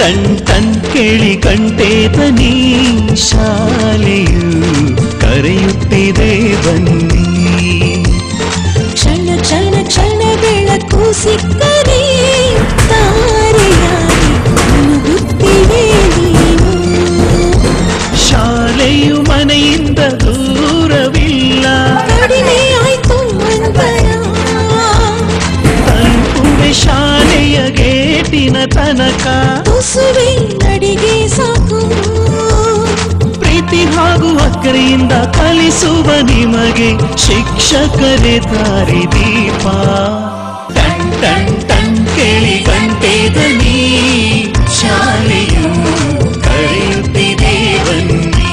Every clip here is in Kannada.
ಟನ್ ಟನ್ ಕೇಳಿ ಗಂಟೆ ಧ್ವನಿ ಶಾಲೆಯು ಕರೆಯುತ್ತಿದೆ ಬನ್ನಿ. ಕ್ಷಣ ಕ್ಷಣ ಕ್ಷಣ ಬೆಳಕು ಸಿಕ್ಕರೆ ತಾರೆಯಾಗಿ ಮುಳುಗುತ್ತಿವೆ ನೀನು. ಶಾಲೆಯು ಮನೆಯಿಂದ ದೂರವಿಲ್ಲ, ಕಡಿಮೆ ಆಯ್ತು ಅಂತರ. ತಲುಪುವೆ ಶಾಲೆಯ ಗೇಟಿನ ತನಕ, ತುಸುವೆ ನಡಿಗೆ ಸಾಕು. ಪ್ರೀತಿ ಹಾಗೂ ಅಕ್ಕರೆಯಿಂದ ಕಲಿಸುವ ನಿಮಗೆ ಶಿಕ್ಷಕರೇ ದಾರಿ ದೀಪ. ಟನ್ ಟನ್ ಟನ್ ಕೇಳಿ ಗಂಟೆ ಧ್ವನಿ ಶಾಲೆಯು ಕರೆಯುತ್ತಿದೆ ಬನ್ನಿ.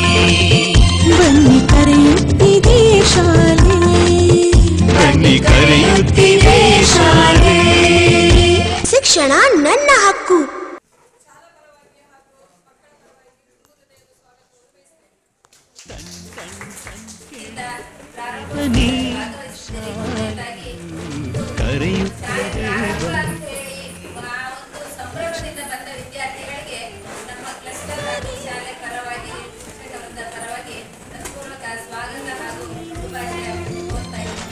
ಬನ್ನಿ ಕರೆಯುತ್ತಿದೆ ಶಾಲೆ, ಬನ್ನಿ ಕರೆಯುತ್ತಿದೆ ಶಾಲೆ. ಶಿಕ್ಷಣ ನನ್ನ ಹಕ್ಕು.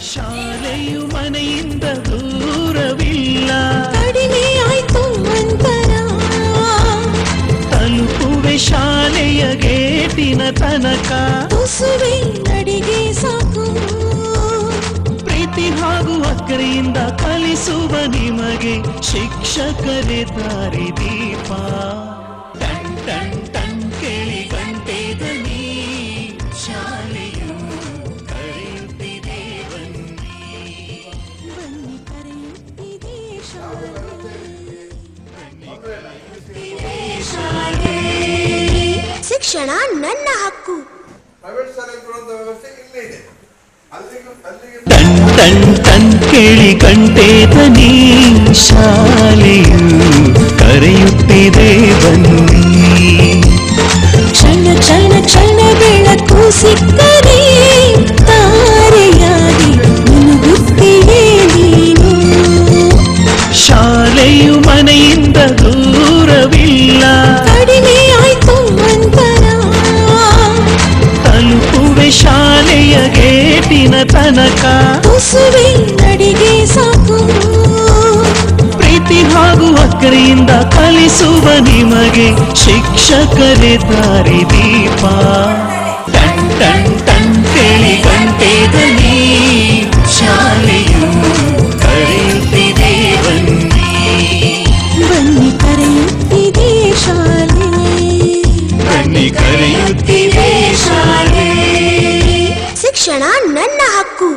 ಶಾಲೆಯು ಮನೆಯಿಂದ ದೂರವಿಲ್ಲ, ಕಡಿಮೆ ಆಯ್ತು ಅಂತರ. ತಲುಪುವೆ ಶಾಲೆಯ ಗೇಟಿನ ತನಕ, ತುಸುವೆ ನಡಿಗೆ ಸಾಕು. ಪ್ರೀತಿ ಹಾಗೂ ಅಕ್ಕರೆಯಿಂದ ಕಲಿಸುವ ನಿಮಗೆ ಶಿಕ್ಷಕರೇ ದಾರಿ ದೀಪ. ಟನ್ ಟನ್ ಟನ್ ಕೇಳಿ ಗಂಟೆ ಧ್ವನಿ ಶಾಲೆಯು ಕರೆಯುತ್ತಿದೆ ಬನ್ನಿ. ಬನ್ನಿ ಕರೆಯುತ್ತಿದೆ ಶಾಲೆ, ಶಿಕ್ಷಣ ನನ್ನ ಹಕ್ಕು. ಪ್ರೈವೇಟ್ ಶಾಲೆಗೆ ಕೊಡುವಂತ ವ್ಯವಸ್ಥೆ ಇಲ್ಲೇ ಇದೆ. ಟನ್ ಟನ್ ಟನ್ ಕೇಳಿ ಗಂಟೆ ಧ್ವನಿ ಶಾಲೆಯು ಕರೆಯುತ್ತಿದೆ ಬನ್ನಿ. ಕ್ಷಣ ಕ್ಷಣ ಕ್ಷಣ ಬೆಳಕು ಸಿಕ್ಕರೆ ತಾರೆಯಾಗಿ ಮುಳುಗುತ್ತಿವೆ ನೀನು. ಶಾಲೆಯು ಮನೆಯಿಂದ ದೂರವಿಲ್ಲ, ಕಡಿಮೆ ಆಯ್ತು ಅಂತರ. ತಲುಪುವೆ ಶಾಲೆಯ ಗೇಟಿನ ತನಕ, ತುಸುವೆ ನಡಿಗೆ ಸಾಕು. ಪ್ರೀತಿ ಹಾಗೂ ಅಕ್ಕರೆಯಿಂದ ಕಲಿಸುವ ನಿಮಗೆ ಶಿಕ್ಷಕರೇ ದಾರಿ ದೀಪ. ಟನ್ ಟನ್ ಟನ್ ಕೇಳಿ ಗಂಟೆ ಧ್ವನಿ ಶಾಲೆಯು ಕರೆಯುತ್ತಿದೆ ಬನ್ನಿ. ಬನ್ನಿ ಕರೆಯುತ್ತಿದೆ ಶಾಲೆ, ಬನ್ನಿ ಕರೆಯುತ್ತಿದೆ ಶಾಲೆ. ಶಿಕ್ಷಣ ನನ್ನ ಹಕ್ಕು.